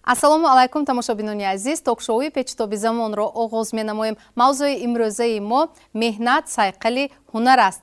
ассалому алайкум тамошобинони азиз, ток-шоуи Печутоби замонро оғоз менамоем. Мавзӯи имрӯзаи мо меҳнат, сайқали, ҳунар аст.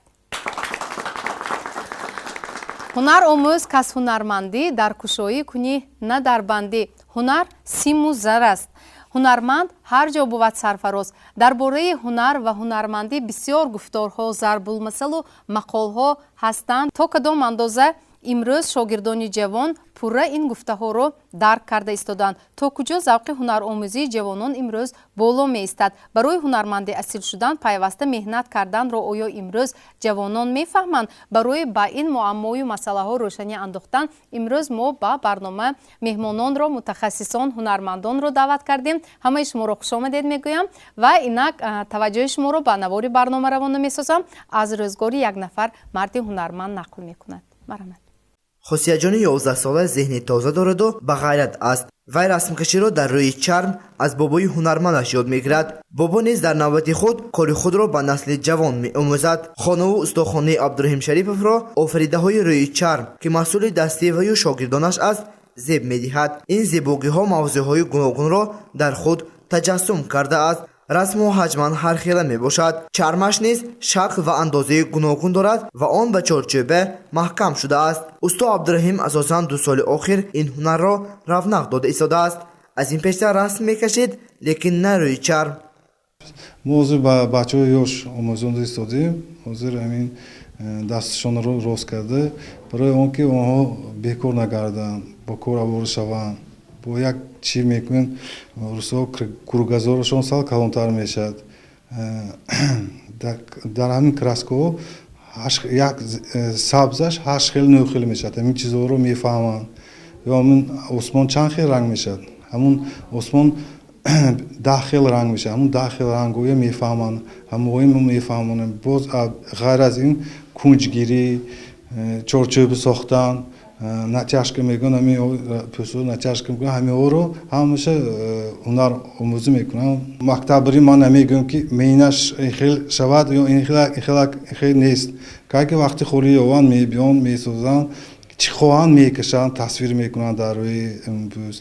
ҳунар омӯз кас ҳунармандӣ дар кушоӣ кунӣ на дар бандӣ. ҳунар симу зар аст. ҳунарманд ҳар ҷо бувад сарфароз. дар бораи ҳунар ва ҳунармандӣ бисёр гуфторҳо, зарбулмасалу мақолҳо ҳастанд. То кадом андоза имрӯз шогирдони ҷавон пурра ин гуфтаҳоро дарк карда истоданд. То куҷо завқи ҳунаромӯзии ҷавонон имрӯз боло меистад. Барои ҳунармандӣ асил шудан пайваста меҳнат карданро оё имрӯз ҷавонон мефаҳманд? Барои ба ин муаммою масъалаҳо рӯшанӣ андохтан имрӯз мо ба барнома меҳмононро, мутахассисон, ҳунармандонро даъват кардем. ҳамаи шуморо хушомадед мегӯям ва инак таваҷҷӯҳи шуморо ба навори барнома равона месозам. аз рӯзгори як нафар марди ҳунарманд нақл мекунад. марҳамат. хосияҷони 11 сола зеҳни тоза дораду ба ғайрат аст. вай расмкаширо дар рӯи чарм аз бобои ҳунармандаш ёд мегирад. бобо низ дар навбати худ кори худро ба насли ҷавон меомӯзад. хонаву устохонаи Абдураҳим Шарифовро офаридаҳои рӯи чарм ки маҳсули дастии ваю шогирдонаш аст зеб медиҳад. ин зебогиҳо мавзӯъҳои гуногунро дар худ таҷассум кардааст. расму ҳаҷман ҳархела мебошад. чармаш низ шакл ва андозаи гуногун дорад ва он ба чорчӯбе маҳкам шудааст. усто Абдураҳим асосан 2 соли охир ин ҳунарро равнақ дода истодааст. аз ин пештар расм мекашид, лекин на рӯи чарм. мо ҳозир ба бачаҳои ёш омӯзонда истодем. ҳозир ҳамин дасташонро рост карда барои он ки онҳо бекор нагарданд, бо кор овора шаванд. бо як чӣ мекунем рӯсо кругозорашон сал калонтар мешавад. дар ҳамин краскаҳо як сабзаш 8 хел 9 хел мешавад. ҳамин чизҳоро мефаҳманд. ё ҳамин осмон чанд хел ранг мешавад. ҳамун осмон 10 хел ранг мешавад. ҳамун 10 хел рангҳоро мефаҳманд. ҳамоҳои мефаҳмонем. боз ғайр аз ин кунҷгирӣ, чорчӯбӣ сохтан, натяжка мекунанд, ҳамин пӯсо натяжка мекунанд, ҳамиҳоро ҳамаша ҳунар омӯзӣ мекунанд. мактабри ман намегӯям ки меънаш хел шавад ё ин хел нест. кайки вақти холӣ ёванд мебиёнд, месозанд, чӣ хоҳанд мекашанд, тасвир мекунанд дар рӯи пӯс.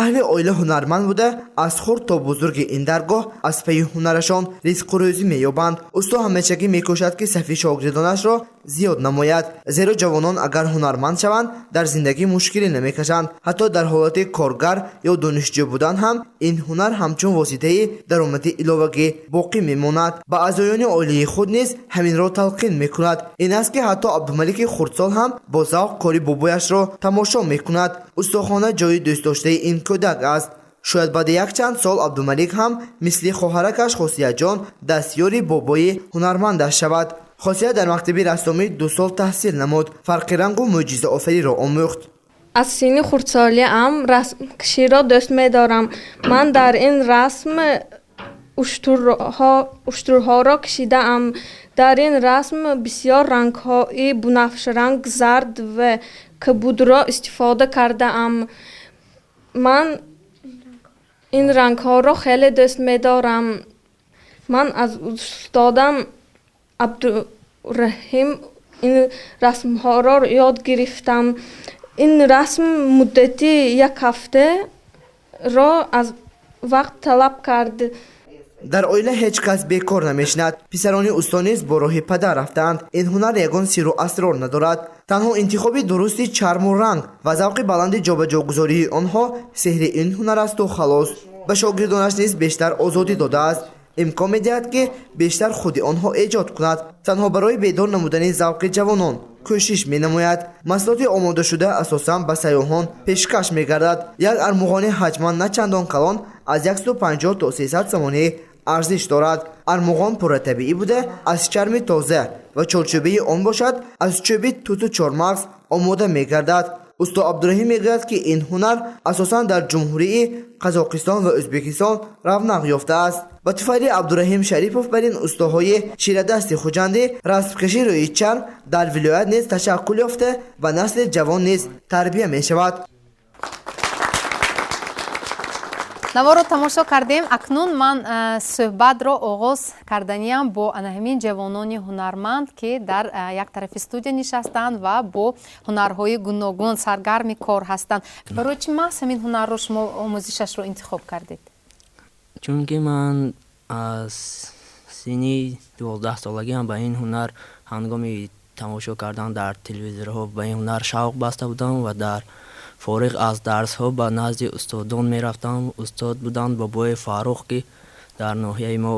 аҳли оила ҳунарманд буда аз хурд то бузурги ин даргоҳ аз паи ҳунарашон ризқу рӯзӣ меёбанд. усто ҳамешагӣ мекӯшад ки сафи шогирдонашро зиёд намояд. зеро ҷавонон агар ҳунарманд шаванд дар зиндагӣ мушкилӣ намекашанд. ҳатто дар ҳолати коргар ё донишҷӯ будан ҳам ин ҳунар ҳамчун воситаи даромади иловагӣ боқӣ мемонад. ба аъзоёни оилаи худ низ ҳаминро талқин мекунад. ин аст ки ҳатто Абдумалики хурдсол ҳам бо завқ кори бобояшро тамошо мекунад. устохона ҷои дӯстдоштаи ин кӯдак аст. шояд баъди якчанд сол Абдумалик ҳам мисли хоҳаракаш Хосияҷон дастёри бобои ҳунармандаш шавад. хосия дар мактаби рассомӣ 2 сол таҳсил намуд. фарқи рангу мӯъҷизаофариро омӯхт. аз синни хурдсолиам расмкаширо дӯст медорам. ман дар ин расм уштурҳоро кашидаам. дар ин расм бисёр рангҳои бунафшранг, зард ва кабудро истифода кардаам. ман ин рангҳоро хеле дӯст медорам. ман аз устодам Абдураҳим ин расмҳоро ёд гирифтам. ин расм муддати 1 ҳафтаро аз вақт талаб кард. дар оила ҳеҷ кас бекор намешинад. писарони усто низ бо роҳи падар рафтаанд. ин ҳунар ягон сиру асрор надорад. танҳо интихоби дурусти чарму ранг ва завқи баланди ҷобаҷогузории онҳо сеҳри ин ҳунар асту халос. ба шогирдонаш низ бештар озодӣ додааст. имкон медиҳад ки бештар худи онҳо эҷод кунад. танҳо барои бедор намудани завқи ҷавонон кӯшиш менамояд. маҳсулоти омодашуда асосан ба сайёҳон пешкаш мегардад. як армуғони ҳаҷман на чандон калон аз 150 то 300 сомонӣ арзиш дорад. армуғон пурра табиӣ буда аз чарми тоза ва чорчӯбаи он бошад аз чӯби туту чормағз омода мегардад. усто Абдураҳим мегӯяд ки ин ҳунар асосан дар ҷумҳурии Қазоқистон ва Ӯзбекистон равнақ ёфтааст. ба туфайли Абдураҳим Шарифов бар ин устоҳои чирадасти хуҷандӣ расмкаши рӯи чарм дар вилоят низ ташаккул ёфта ва насли ҷавон низ тарбия мешавад. наворо тамошо кардем. Акнун ман суҳбатро оғоз карданиам бо ҳамин ҷавонони ҳунарманд ки дар як тарафи студия нишастанд ва бо ҳунарҳои гуногун саргарми кор ҳастанд. Барои чӣ маҳз ҳамин ҳунарро шумо омӯзишашро интихоб кардед? Чунки ман аз синни 12 солагиам ба ин ҳунар ҳангоми тамошо кардан дар телевизорҳо ба ин ҳунар шавқ баста будам ва дар фориғ аз дарсҳо ба назди устодон мерафтам. Устод буданд бобои Фаррух ки дар ноҳияи мо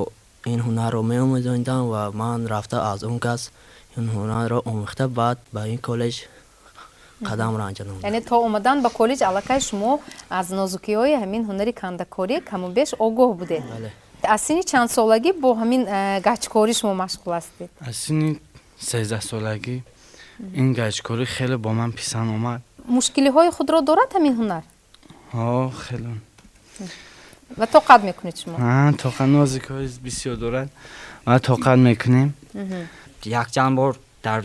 ин ҳунарро меомӯзонданд ва ман рафта аз он кас ин ҳунарро омӯхта баъд ба ин коллеҷ қадам ранҷанам. Яъне то омадан ба коллеҷ аллакай шумо аз нозукиҳои ҳамин ҳунари кандакорӣ камубеш огоҳ будед. Аз синни чанд солагӣ бо ҳамин гаҷкорӣ шумо машғул ҳастед? аз синни 13 солагӣ ин гаҷкорӣ хеле бо ман писанд омад. мушкилиҳои худро дорад ҳамин ҳунар? Хеле. ва тоқат мекунед шумо? Тоқат нозикҳои бисёр дорад ва тоқат мекунем. якчанд бор дар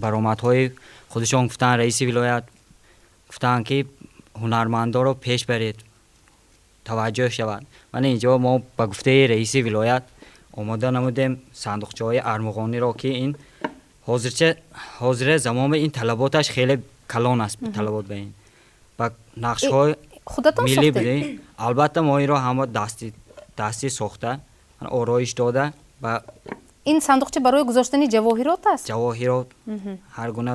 баромадҳои худашон гуфтанд, раиси вилоят гуфтанд ки ҳунармандонро пеш баред, таваҷҷӯҳ шавад. вале инҷо мо ба гуфтаи раиси вилоят омода намудем сандуқчаҳои армуғониро ки ин ҳозира замон ин талаботаш хеле калон аст. талабот ба ин ба нақшҳои миллӣ будем. албатта мо инро ҳама дастӣ сохта ороиш дода ба ин сандуқча барои гузоштани ҷавоҳирот аст? ҷавоҳирот ҳар гуна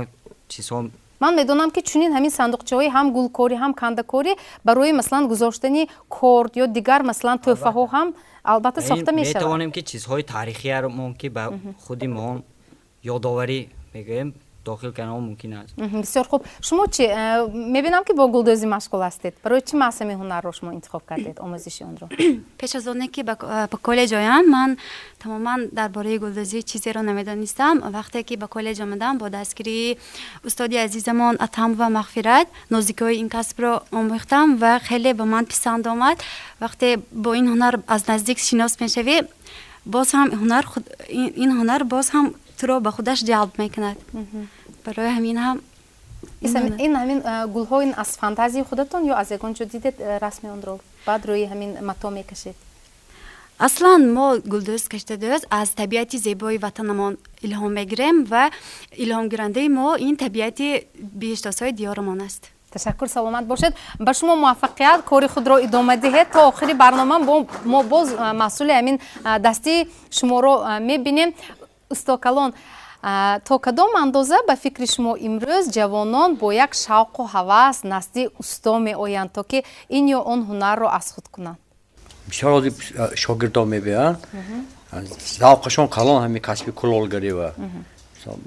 чизҳо. ман медонам ки чунин ҳамин сандуқчаҳои ҳам гулкорӣ ҳам кандакорӣ барои масалан гузоштани корд ё дигар масалан тӯҳфаҳо ҳам албатта сохта мешавад. метавонем ки чизҳои таърихиаро ки ба худи мо ёдоварӣ мегӯем дохил кардан мумкин аст. бисёр хуб. шумо чӣ мебинам ки бо гулдӯзӣ машғул ҳастед. барои чӣ маҳз ҳамин ҳунарро шумо интихоб кардед, омӯзиши онро? пеш аз оне ки ба коллеҷ оям ман тамоман дар бораи гулдӯзӣ чизеро намедонистам. вақте ки ба коллеҷ омадам бо дастгирии устоди азизамон атам ва мағфират нозикиҳои ин касбро омӯхтам ва хеле ба ман писанд омад. вақте бо ин ҳунар аз наздик шинос мешавӣ боз ҳам ин ҳунар боз ҳам туро ба худаш ҷалб мекунад. барои ҳамин ҳам ин ҳамин гулҳо ин аз фантазии худатон ё аз ягон ҷо дидед расми онро баъд рӯи ҳамин мато мекашед? аслан мо гулдӯз каштадӯз аз табиати зебои ватанамон илҳом мегирем ва илҳомгирандаи мо ин табиати биҳиштосҳои диёрамон аст. ташаккур, саломат бошед. ба шумо муваффақият, кори худро идома диҳед. то охири барнома мо боз масъули ҳамин дастии шуморо мебинем. устод Калон, то кадом андоза ба фикри шумо имрӯз ҷавонон бо як шавқу ҳавас назди усто меоянд то ки ин ё он ҳунарро аз худ кунанд? бисёр ози шогирдон мебиёянд завқашон калон ҳами касби кулолгарӣ ва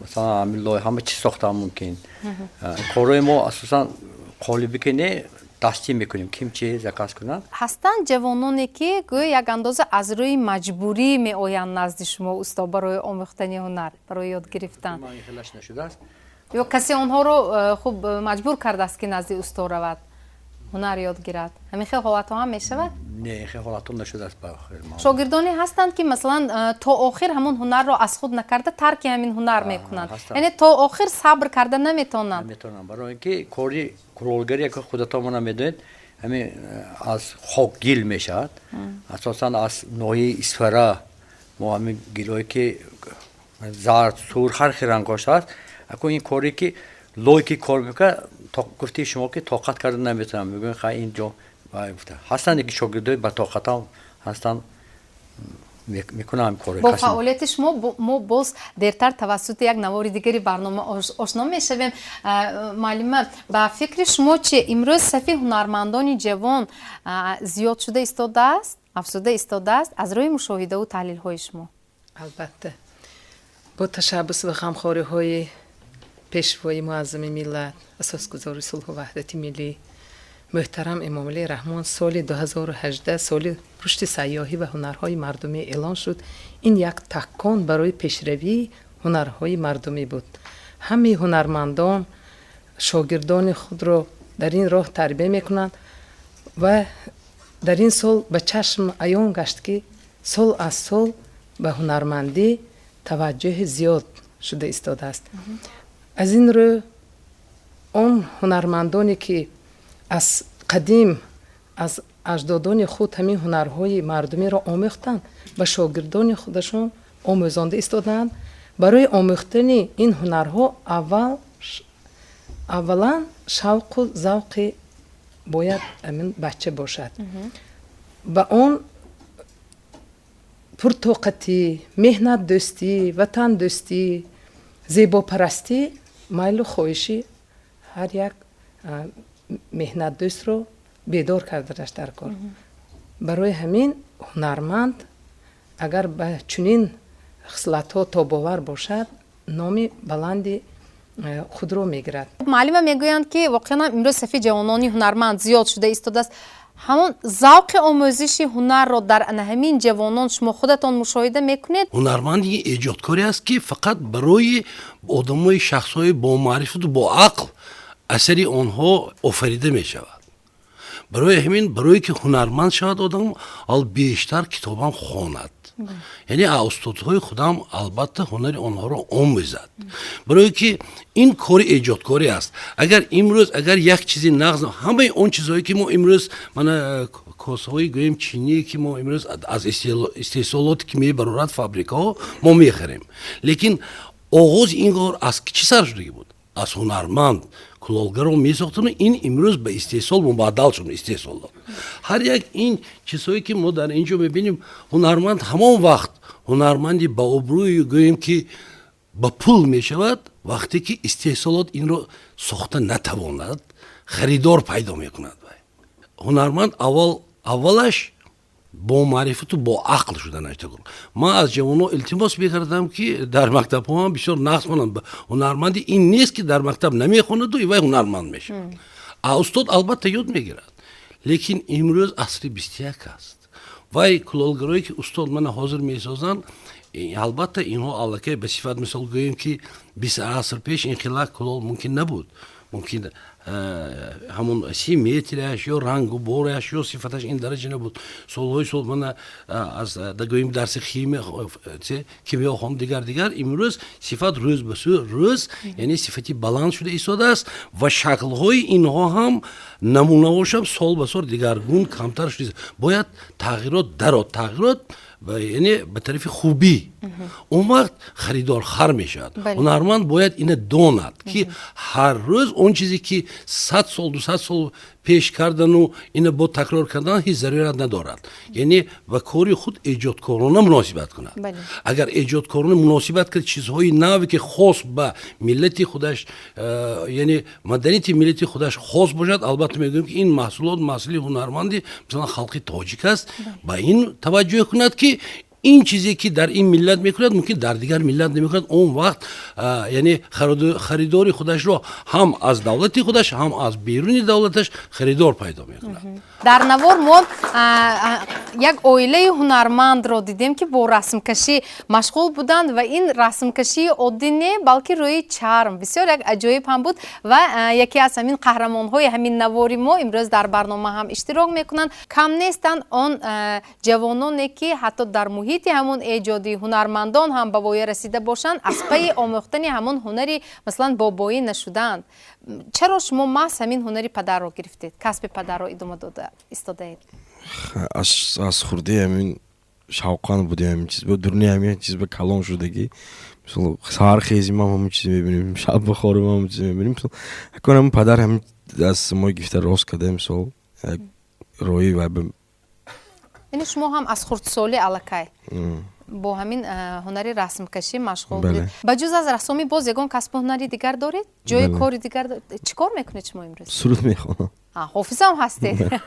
масалан ҳамин лои ҳама чиз сохтан мумкин. корои мо асосан қолиби ки не дастӣ мекунем ким чиз заказ кунад. ҳастанд ҷавононе ки гӯё як андоза аз рӯи маҷбурӣ меоянд назди шумо усто барои омӯхтани ҳунар, барои ёд гирифтан? хелаш нашудааст. ё касе онҳоро хуб маҷбур кардааст ки назди усто равад, ҳунар ёд гирад? ҳамин хел ҳолатҳо ҳам мешавад? не хел ҳолатҳо нашудааст. шогирдоне ҳастанд ки масалан то охир ҳамон ҳунарро аз худ накарда тарки ҳамин ҳунар мекунанд, яъне то охир сабр карда наметонанд. барои ки кори кулолгарӣ ки худатон мона медонед ҳамин аз хок гил мешавад. асосан аз ноҳияи исфара мо ҳамин гилҳое ки зард сур ҳар хел рангҳош ҳаст. акун ин коре ки лой ки кор мекунад гуфти шумо ки тоқат карда наметавонам мегӯем хай ин ҷо ҳастанд ки шогирдои ба тоқатам ҳастанд мекунам кор. бо фаъолияти шумо мо боз дертар тавассути як навори дигари барнома ошно мешавем. муаллима, ба фикри шумо чӣ имрӯз сафи ҳунармандони ҷавон зиёд шуда истодааст, афзуда истодааст аз рӯи мушоҳидаву таҳлилҳои шумо? албатта бо ташаббус ва ғамхориҳои пешвои муаззами миллат асосгузори сулҳу ваҳдати миллӣ муҳтарам эмомалии раҳмон соли 2018 соли рушди сайёҳӣ ва ҳунарҳои мардумӣ эълон шуд. ин як таккон барои пешравии ҳунарҳои мардумӣ буд. ҳамаи ҳунармандон шогирдони худро дар ин роҳ тарбия мекунанд ва дар ин сол ба чашм аён гашт ки сол аз сол ба ҳунармандӣ таваҷҷӯҳи зиёд шуда истодааст. аз ин рӯ он ҳунармандоне ки аз қадим аз اجدادان خود همین هنرهای مردمی را آموختند و شاگردان خودشون آموزنده ایستادند. برای آموختن این هنرها اولا شوق و ذوق باید همین بچه باشد و اون پرطاقتی، مهنت دوستی، وطن دوستی، زیبا پرستی، میل و خواهشی هر یک مهنت دوست رو بیدار کردنش در کار. برای همین هنرمند اگر به چنین خصلت‌ها تاباور باشد نامی بلندی خود رو میگیرد. معلم میگویند که واقعا امروز صفی جوانانی هنرمند زیاد شده ایستاده است. همون ذوق آموزش هنر رو در همین جوانان شما خودتان مشاهده میکنید؟ هنرمند یه ایجادکاری است که فقط برای آدمای شخصای با معرفت و با عقل اثری آنها آفریده می شود. برای همین برای که هنرمند شود آدم بیشتر کتاب هم خواند. یعنی استادهای خودم البته هنر آنها را آموزد. برای که این کار ایجادکاری است. اگر امروز یک چیزی نقض همه اون چیزهایی که ما امروز من کاسه‌های گویم چینی که ما امروز از استحصالات که میبرد فابریکا ها ما میخریم. لیکن آغاز این کار از چی سر شده بود؟ از هنرمند کلالگر رو میساختن. این امروز به استحصال مبادل شد. استحصال هر یک این چیزهایی که ما در اینجا میبینیم هنرمند همان وقت هنرمندی با ابروی گویم که با پول میشود وقتی که استحصالات این رو ساخته نتواند خریدار پیدا میکند. هنرمند اولش با معرفت و با عقل شدن اشتغال. ما از جوانان التماس میکردم که در مکتب ها هم بسیار نقص کنند. هنرمندی این نیست که در مکتب نمیخواند و وای هنرمند میشه. استاد البته یاد میگیرد. لیکن امروز عصر 21 است. وای کلالگرایی که استاد من حاضر میسازند البته اینها علاقه به صفت مثال گوییم که 20 عصر پیش این خلق کلال ممکن نبود. ممکن همون سیمتریش یا رنگ و بورش یا صفتش این درجه نبود. سالهای سال من از دگویم درس کیمیا خوام دیگر امروز صفت روز به روز یعنی صفتی بالانس شده ایستاده است و شکل‌های اینها هم نمونه‌هاش هم سال به سال دیگرگون کمتر شده. باید تغییرات و یعنی به طرف خوبی اون وقت خریدار خر میشد. هنرمند باید اینه داند که هر روز اون چیزی که 100 سال 200 سال پیش کردن و اینه با تکرار کردن هیچ ضرورت ندارد. یعنی و کاری خود ایجادکارانه مناسبت کند. اگر ایجادکارانه مناسبت کرد چیزهای نوی که خاص به ملت خودش یعنی مدنیت ملت خودش خاص باشد البته میگم که این محصولات محصول هنرمندی مثلا خلق تاجیک است با این توجه کند که این چیزی که در این ملت میکند ممکن در دیگر ملت نمیکند. اون وقت یعنی خریداری خودش رو هم از دولتی خودش هم از بیرونی دولتش خریدار پیدا میکند. در نوار ما یک عائله هنرمند رو دیدیم که با رسم کشی مشغول بودند و این رسم کشی عادی نه بلکه روی چرم بسیار یک عجایب هم بود و یکی از همین قهرمان های همین نواری ما امروز در برنامه هم اشتراک میکنند. کم نیستند آن جوانانی که حتی در محیط همون ایجادی هنرمندان هم به وای رسیده باشند از پی آموختن همون هنری مثلا بابایی نشدند. چرا شما محض همین هنری پدر رو گرفتید؟ کسب پدر رو ادامه داده ایستادید؟ از خورده همین شوقان بودیم همین چیز به درونی همین چیز به کلام شدگی مثلا سحر خیزیم هم همین چیز میبینیم شب بخوریم هم همین چیز میبینیم مثلا همین پدر همین از ما گفته راست کرده مثلا روی و یعنی شما هم از خردسالی علاقه با همین هنری رسم کشی مشغول بودید. بجز از رسامی باز یگان کسب هنری دیگر دارید؟ جای کاری دیگر دارید؟ چیکار میکنید شما امروز؟ سرود میخوانم. حافظ هم هستید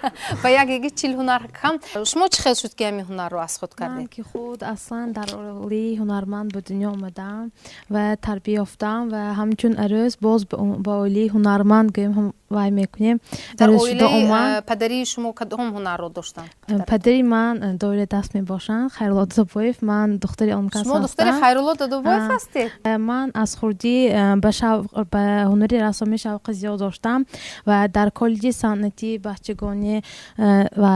و یک چیل هنر کم. شما چه خیلی شد که همین هنر رو از خود کردید؟ من که خود اصلا در عائله هنرمند به دنیا آمدم و تربیت یافتم و همچون عروس باز با عائله هنرمند گیم هم وای میکنیم. در عائله پدری شما کدام هنر رو داشتن؟ پدری من دایره دست میباشن خیرالله دادابایف. من دختری آن کس هستم. شما دختری خیرالله دادابایف هستید؟ من از خردی به هنری رسامی شوق زیاد داشتم و در کالج санъати бачагонӣ ва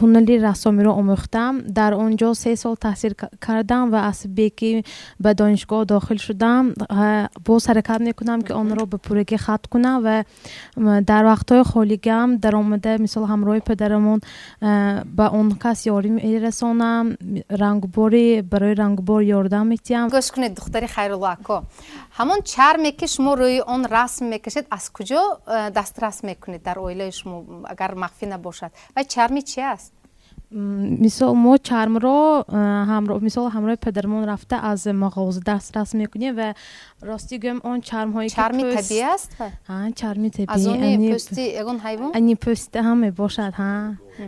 ҳунари рассомиро омӯхтам. Дар он ҷо 3 сол таҳсил кардам ва аз беки ба донишгоҳ дохил шудам. боз ҳаракат мекунам ки онро ба пуррагӣ хат кунам ва дар вақтҳои холигам даромада мисол ҳамроҳи падарамон ба он кас ёрӣ мерасонам, рангбори барои рангбор ёрдам метиҳам. гӯш кунед духтари хайрулло ако, ҳамон чарме ки шумо рӯи он расм мекашед, аз куҷо дастрас мекунед дар оилаи шумо агар махфӣ набошад? ва чарми чи аст? мисол мо чармро мисол ҳамроҳи падармон рафта аз мағоза дастрас мекунем ва рости гӯям он чармҳои чарми табиӣ аст? чарми табиӣ аз они пӯсти ягон ҳайвон? ани пӯсти ҳам мебошад.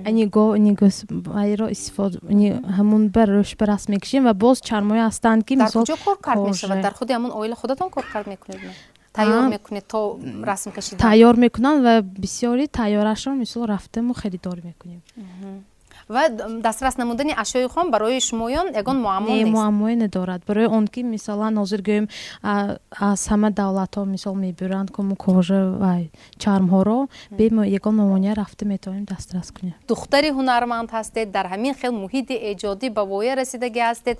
ани гов ани гӯсбайро истифода ҳамун бар рӯш ба расм мекашем ва боз чармҳое ҳастанд ки мисол дар куҷо кор кард мешавад? дар худи ҳамон оила худатон кор кард мекунед? тайёр мекунед то расм кашидан? тайёр мекунанд ва бисёри тайёрашро мисол рафтаму харидор мекунем. ва дастрас намудани ашёи хом барои шумоён ягон муаммо нест? муаммое надорад. барои он ки мисалан ҳозир гӯем аз ҳама давлатҳо мисол мебуранд кому кожа ва чармҳоро бе ягон муомония рафта метавонем дастрас кунем. духтари ҳунарманд ҳастед, дар ҳамин хел муҳити эҷодӣ ба воя расидагӣ ҳастед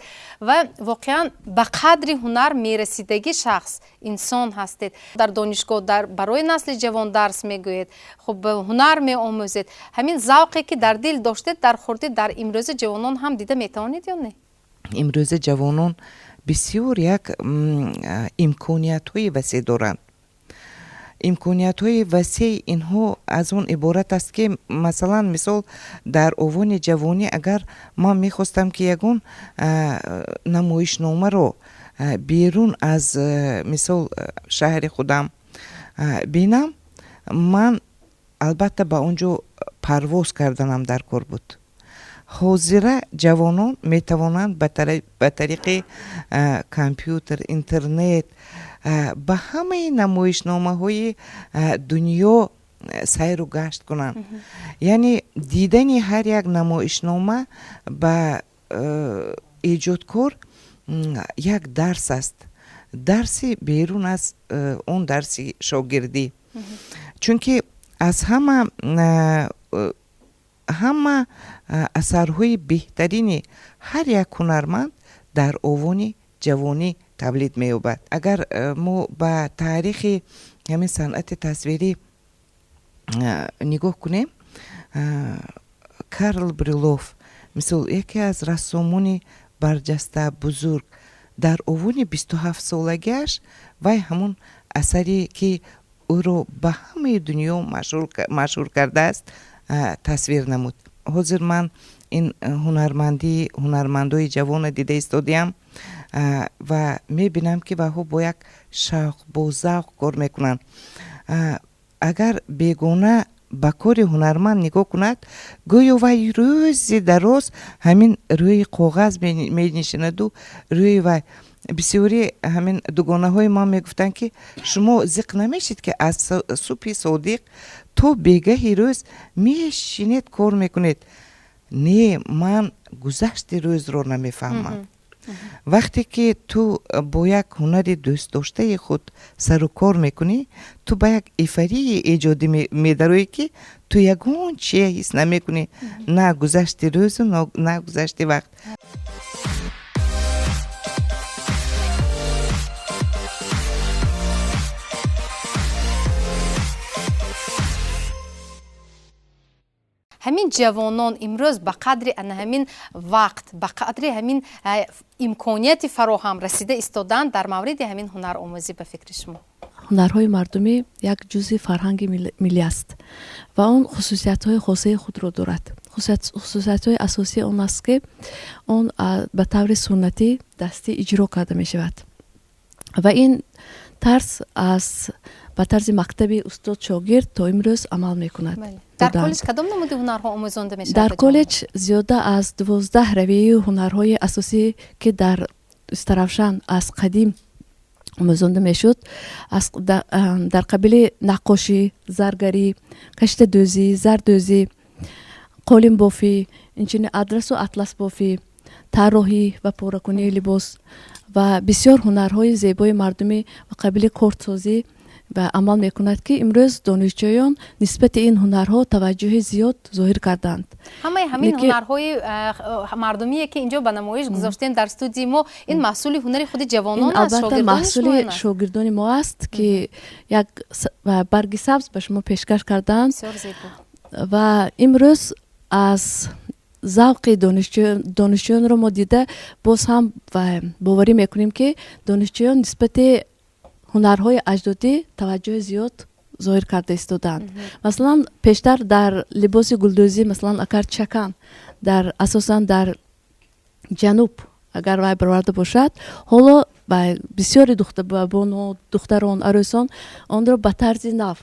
ва воқеан ба қадри ҳунар мерасидагӣ шахс инсон ҳастед. дар донишгоҳ барои насли ҷавон дарс мегӯед, хуб ҳунар меомӯзед. ҳамин завқе ки дар дил доштед дар хурди дар имрӯзи ҷавонон ҳам дида метавонед ё не? имрӯзи ҷавонон бисёр як имкониятҳои васеъ доранд. имкониятҳои васеъ инҳо аз он иборат аст ки масалан мисол дар овони ҷавонӣ агар ман мехостам ки ягон намоишномаро берун аз мисол шаҳри худам бинам, ман албатта ба он ҷо парвоз карданам дар кор буд. ҳозира ҷавонон метавонанд ба тариқи компютер, интернет ба ҳамаи намоишномаҳои дунё сайру гашт кунанд. яъне дидани ҳар як намоишнома ба эҷодкор як дарс аст, дарси берун аз он дарси шогирдӣ. чунки аз ҳама асарҳои беҳтарини ҳар як ҳунарманд дар овони ҷавонӣ тавлид меёбад. агар мо ба таърихи ҳамин санъати тасвирӣ нигоҳ кунем, Карл Брюлов мисол яке аз рассомони барҷаста бузург, дар овони 27 солагиаш вай ҳамун асаре ки ӯро ба ҳамаи дунё машҳур кардааст тасвир намуд. ҳозир ман ин ҳунармандои ҷавона дида истодиам ва мебинам ки ваҳо бо як шавқ бо завқ кор мекунанд. агар бегона ба кори ҳунарманд нигоҳ кунад, гӯё вай рӯзи дароз ҳамин рӯи коғаз менишинаду рӯи вай бисёри ҳамин дугонаҳои ман мегуфтанд ки шумо зиқ намешид ки аз субҳи содиқ то бегаҳи рӯз мешинед кор мекунед. не, ман гузашти рӯзро намефаҳмам. вақте ки ту бо як ҳунари дӯстдоштаи худ сару кор мекунӣ, ту ба як эйфории эҷодӣ медароӣ ки ту ягон чие ҳис намекунӣ, на гузашти рӯзу на гузашти вақт. ҳамин ҷавонон имрӯз ба қадри ҳамин вақт, ба қадри ҳамин имконияти фароҳам расида истоданд дар мавриди ҳамин ҳунаромӯзӣ ба фикри шумо? ҳунарҳои мардумӣ як ҷузъи фарҳанги миллӣ аст ва он хусусиятҳои хосаи худро дорад. хусусиятҳои асосии он аст ки он ба таври суннатӣ дастӣ иҷро карда мешавад ва ин тарз ба тарзи мактаби устод шогирд то имрӯз амал мекунад. дар коллеҷ кадом намуди ҳунарҳо омӯзонда мешавад? дар коллеҷ зиёда аз 12 равияи ҳунарҳои асосӣ ки дар Уставравшан аз қадим омӯзонда мешуд, дар қабили наққошӣ, заргарӣ, каштадӯзӣ, зардӯзӣ, қолинбофӣ, инчунин адрасу атласбофӣ, тарроҳӣ ва поракунии либос ва бисёр ҳунарҳои зебои мардумӣ ва қабили кортсозӣ و عمل میکند که امروز دانشجویان نسبت این هنرها توجه زیاد ظاهر کردند. همین هنرهای مردمیه که اینجا به نمایش گذاشتیم در استودیو ما، این محصول هنر خود جوانان است، البته محصول شاگردان ما است که یک برگ سبز به شما پیشکش کردند و امروز از ذوق دانشجویان رو ما دیده باز هم باوری میکنیم که دانشجویان نسبت هنرهای اجدادی توجه زیاد ظاهر کرده استودند. مثلا پیشتر در لباس گلدوزی مثلا اگر چکن در اساسا در جنوب اگر وای برآورده باشد، حالا بسیاری دختران عروسان آن را به طرز نو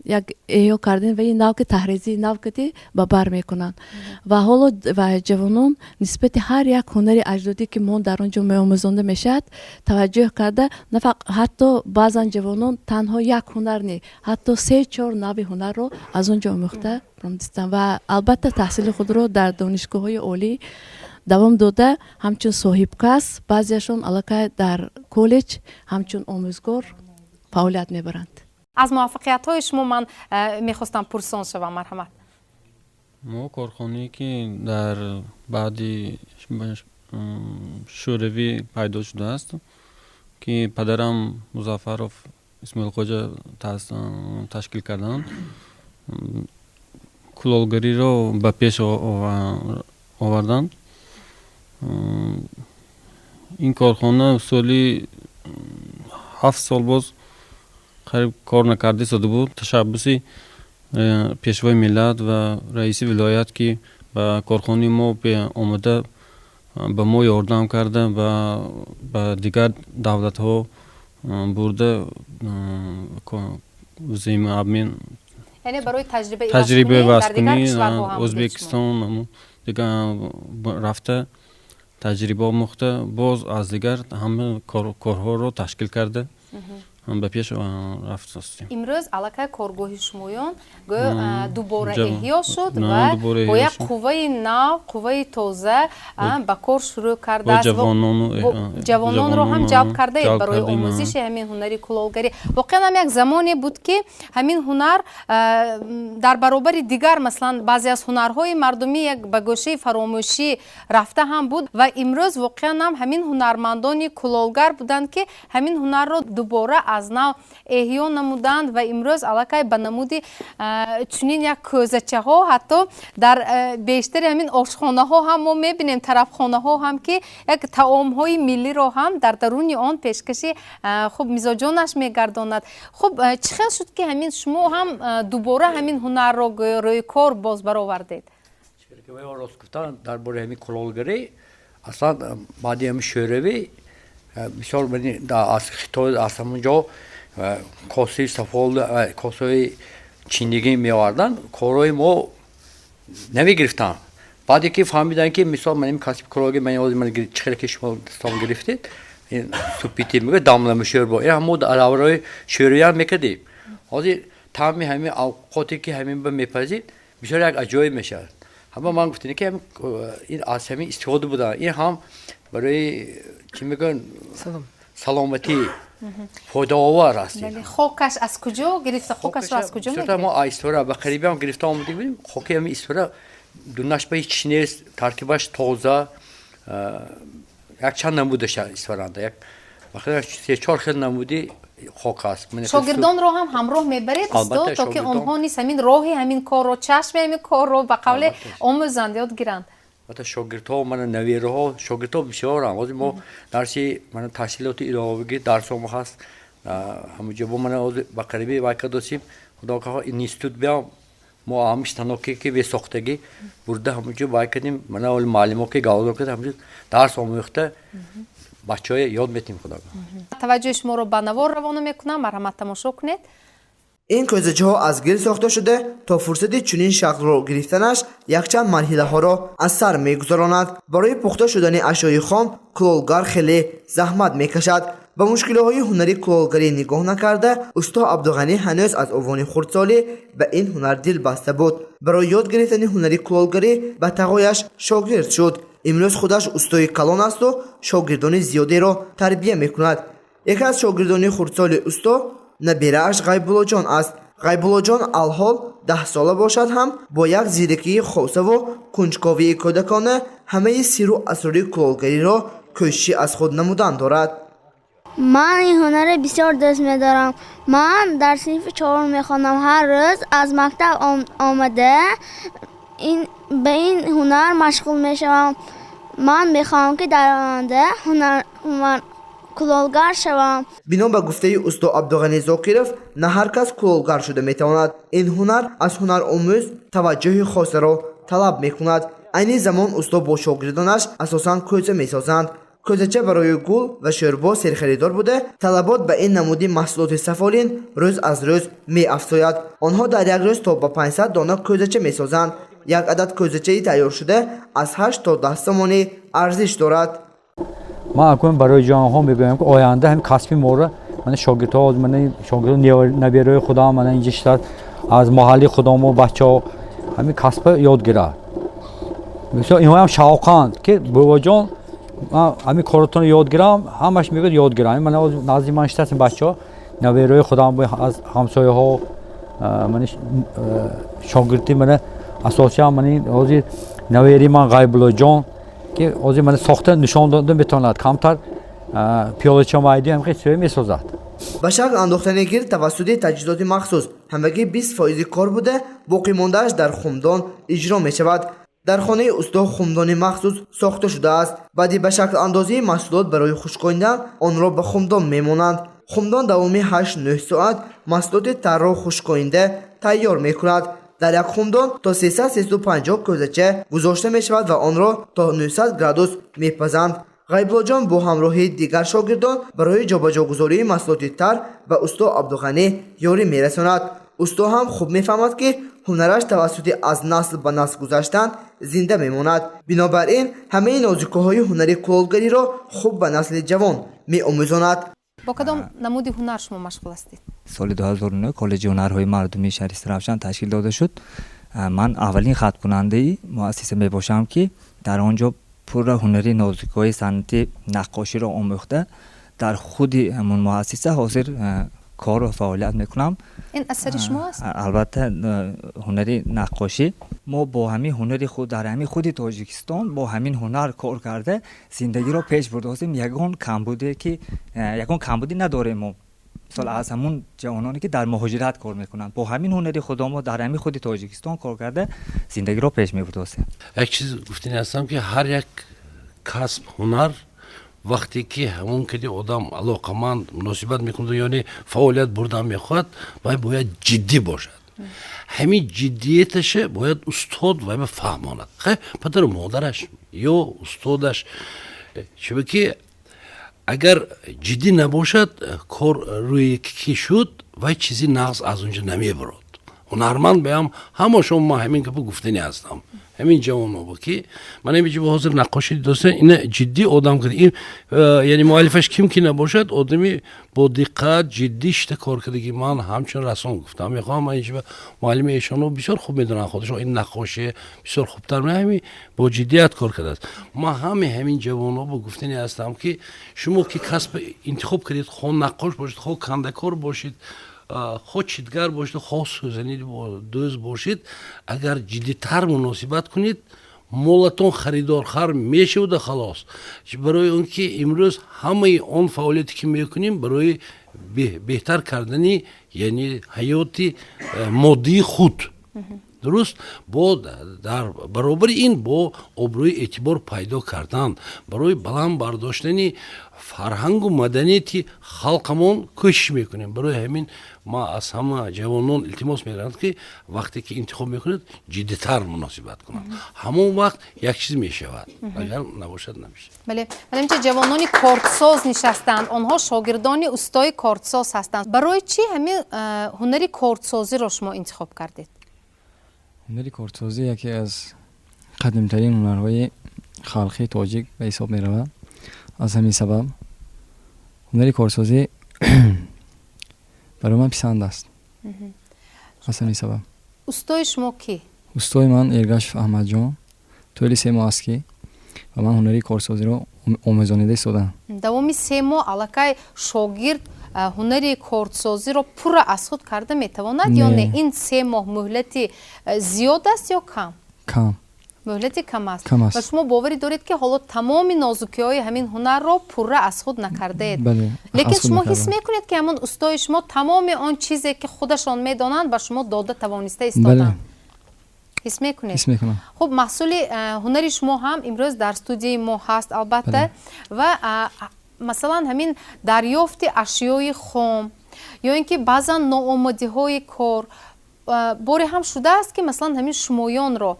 یک احیا کردن و این نو که تحریزی نو کردی به بر میکنند و حالا و جوانان نسبت هر یک هنر اجدادی که ما در آنجا میآموزانده میشد توجه کرده، نه فقط حتی بعضا جوانان تنها یک هنر نه، حتی 3-4 نوع هنر رو از آنجا آموخته رامدستند و البته تحصیل خود رو در دانشگاه های عالی دوام داده، همچون صاحب کس، بعضیشان علاقه در کالج همچون آموزگار فعالیت میبرند. از موفقیت های شما من میخواستم پرسان شوم. مرحمت. ما کارخانه‌ای که در بعدی شوروی پیدا شده است که پدرم مظفرов اسماعیل خوجا تشکیل کردند، کلالگری را به پیش آوردند. این کارخانه سالی 7 سال باز قریب کار نکرده شده بود. تشبسی پیشوای ملت و رئیس ولایت که به کارخانه ما آمده به ما یاردم کرده و به دیگر دولت ها برده وزیم ابمین، یعنی برای تجربه واسکنی ازبکستان دیگر رفته تجربه آموخته، باز از دیگر همه کارها رو تشکیل کرده به پیش رفت هستیم. امروز علاقه کارگاه شمایان دوباره احیا شد و با یک قوه نو، قوه تازه به کار شروع کرده است. جوانان رو هم جلب کرده برای آموزش همین هنری کلالگری. واقعا هم یک زمانی بود که همین هنر در برابر دیگر مثلا بعضی از هنرهای مردمی یک به گوشه فراموشی رفته هم بود و امروز واقعا هم همین هنرمندان کلالگر بودند که همین هنر رو دوباره از نو احیا نمودند و امروز علاقه به نمود چنین یک کوزچه ها، حتی در بیشتر همین آشخانه ها هم ما میبینیم، طرفخانه ها هم که یک طعام های ملی رو هم در درون آن پیشکشی خب میزاجانش میگرداند. خب چخیل شد که همین شما هم دوباره همین هنر رو روی کار باز برآوردید؟ که وی راست گفتن درباره همین کلالگری اصلا بعد همین شوروی مثال من در خطای از همونجا کاسه سفال کاسه چینگی می آوردن، کارهای ما نمی گرفتن. بعدی که فهمیدن که مثال من کاسب کلاگی من چخیل که شما دستام گرفتید این سوپیتی میگه داملم شور با این همون علاوه شوریان میکردیم. حاضر تمامی همین اوقاتی که همین به میپذید بسیار یک عجایب میشه. اما من گفتم که این از همین استفاده بودن، این هم برای چی میگن سلامتی فایده‌آور است. خاکش از کجا گرفته؟ خاکش از کجا میگیره؟ ما استورا به قریبی هم گرفته آمده بودیم. خاکی همین استورا دونش به هیچ نیست، ترکیبش تازه، یک چند نمودش استورانده، یک بخاطر 3-4 خیلی نمودی خاک است. شاگردان رو هم همراه میبرید تا که آنها نیست همین راهی همین کار رو، چشم همین کار رو به قول آموزند یاد گیرند. حتی شاگردها من نویرها شاگردها بسیار هم. ما درسی من تحصیلات ادامه‌گی درسام هست همونجا با من با قریبی واقع داشتیم. خدا که این اینستیتوت بیام ما همیشه تنوکی که به ساختگی برده همونجا واقع کردیم. من اول معلمو که گاودم کردم همونجا درس آموخته بچه‌ها یاد میتیم. خدا توجه شما رو به نوار روانه میکنم، مرحمت تماشا کنید. این کوزچه ها از گل ساخته شده تا فرصت چنین شکل را گرفتنش یکچند مرحله ها را از سر میگذراند. برای پخته شدن اشیای خام کلالگر خیلی زحمت میکشد. به مشکل های هنری کلالگری نگاه نکرده استا عبدالغنی هنوز از عنوان خردسالی به این هنر دل بسته بود. برای یاد گرفتن هنری کلالگری به تقایش شاگرد شد. امروز خودش استای کلان است و شاگردان زیادی را تربیت میکند. یکی از شاگردان خردسال استا набирааш ғайбуллоҷон аст. ғайбуллоҷон алҳол 10 сола бошад ҳам бо як зиракии хосаву кунҷковии кӯдакона ҳамаи сиру асрори кулолгариро кӯшиши аз худ намудан дорад. ман ин ҳунаро бисёр дӯст медорам. ман дар синфи 4 мехонам. ҳар рӯз аз мактаб омада ба ин ҳунар машғул мешавам. ман мехоҳам ки дар оянда кулолгар шавам. бино ба гуфтаи устод абдуғани зокиров на ҳар кас кулолгар шуда метавонад. ин ҳунар аз ҳунаромӯз таваҷҷӯҳи хосаро талаб мекунад. айни замон устод бо шогирдонаш асосан кӯча месозанд. кӯчача барои гул ва шӯрбо серхаридор буда талабот ба ин намуди маҳсулоти сафолин рӯз аз рӯз меафзояд. онҳо дар як рӯз то ба 500 дона кӯчача месозанд. як адад кӯчачаи тайёршуда аз 8 то 10 сомонӣ арзиш дорад. من اکنون برای جوانها میگویم که آینده هم کسب ما را من شاگردها من شاگرد نبیرای خدا من اینجا شد از محلی خودم و بچه‌ها همین کسب یاد گرفت. مثلا اینها هم شوقند که بابا جان همین کارتون یاد گرفتم همش میگه یاد گرفتم. من نزدیک من شدم بچه‌ها نبیرای خودم از همسایه ها من شاگردی من اساسی من این نبیری من غیب‌الله جان که اوزی من ساخته نشان دادن بتواند کمتر پیاله‌چه مایدی هم خیلی می‌سازد. با شکل انداختنگیر توسط تجهیزات مخصوص همگی 20% کار بوده باقی مانده‌اش در خمدان اجرا می‌شود. در خانه استاد خمدانی مخصوص ساخته شده است. بعدی به شکل اندازی محصولات برای خشک کردن آن را به خمدان می‌مانند. خمدان دوامی 8-9 ساعت محصولات تر را خشک کننده تیار می‌کند. در یک خمدان تا 300-350 کوزچه گذاشته می شود و آن را تا 900 گرادوس می پزند. غیب‌الله جان با همراهی دیگر شاگردان برای جابجاگذاری محصولات تر و استاد عبدالغنی یاری می رساند. استاد هم خوب می فهمد که هنرش توسط از نسل به نسل گذشتن زنده می ماند. بنابراین همه نازکی‌های هنری کلالگری را خوب به نسل جوان می آموزاند. با کدام نمودی هنر شما مشغول هستید؟ سال 2009 کالج هنرهای مردمی شهر رفشن تشکیل داده شد. من اولین خط کننده مؤسسه می باشم که در آنجا پر هنری نازکی‌های صنعتی نقاشی را آموخته در خود همون مؤسسه حاضر کار و فعالیت میکنم. این اثر شما است؟ البته هنری نقاشی ما با همین هنری خود در همین خود تاجیکستان با همین هنر کار کرده زندگی را پیش برده هستیم. یگان کمبودی نداریم ما. مثلا از همون جوانانی که در مهاجرت کار میکنن با همین هنری خدا ما در همین خود تاجیکستان کار کرده زندگی را پیش میبرده هستیم. یک چیز گفتنی هستم که هر یک کسب هنر وقتی که همون که آدم علاقمند مناسبت میکنه یعنی فعالیت بردن میخواد باید جدی باشد. همین جدیتش باید استاد و فهماند. خیلی پدر و مادرش یا استادش چه که اگر جدی نباشد کار روی کی شد و چیزی نقص از اونجا نمیبرد. هنرمند بیام همه شما همین که گفتنی هستم. همین جوانو با که من نمی‌چه به حاضر نقاشی دوستان این جدی آدم کرد. این یعنی مؤلفش کیم کی نباشد آدمی با دقت جدی شته کار کرده که من همچون رسام گفتم میخوام من اینجا معلم ایشانو بسیار خوب میدونن خودشون این نقاشی بسیار خوبتر همین با جدیت کار کرده است. ما همین جوانو با گفتنی هستم که شما که کسب انتخاب کردید خود نقاش باشید خود کندکار باشید خود چیتگر باشید خود سوزنید دوست باشید اگر جدی‌تر مناسبت کنید مولتون خریدارخر میشه و خلاص. برای اون که امروز همه اون فعالیتی که میکنیم برای بهتر کردنی یعنی حیاتی مادی خود درست با در برابر این با ابروی اعتبار پیدا کردن برای بلند برداشتنی فرهنگ و مدنیتی خلقمون کوشش میکنیم. برای همین ما از همه جوانان التماس میکنیم که وقتی که انتخاب میکنید جدی‌تر مناسبت کنند. همون وقت یک چیز میشود اگر نباشد نمیشه. بله ولی چه جوانانی کارتساز نشستند آنها شاگردان استاد کارتساز هستند. برای چی همین هنری کارتسازی را شما انتخاب کردید؟ هنری کارتسازی یکی از قدیمی‌ترین هنرهای خلقی تاجیک به حساب می‌رود. از همین سبب هنری کارسازی برای من پسند است. از همین سبب استاد شما کی؟ استاد من ارگاش احمد جان توی لیسه ما است که و من هنری کارسازی رو آموزانیده شدم. دوامی 3 ماه علاقه شاگرد ҳунари кортсозиро пурра аз худ карда метавонад ё не? Ин 3 моҳ муҳлати зиёд аст ё кам? Кам. муҳлати кам аст. Кам аст. Ва шумо боварӣ доред ки ҳоло тамоми нозукиҳои ҳамин ҳунарро пурра аз худ накардаед. Бале. лекин шумо ҳис мекунед ки ҳамон устои шумо тамоми он чизе ки худашон медонанд ба шумо дода тавониста истоданд. ҳис мекунед? Ҳис мекунам. хуб маҳсули ҳунари шумо ҳам имрӯз дар студияи мо ҳаст албатта. ва масалан ҳамин дарёфти ашёи хом ё ин ки баъзан ноомодиҳои кор боре ҳам шудааст ки масалан ҳамин шумоёнро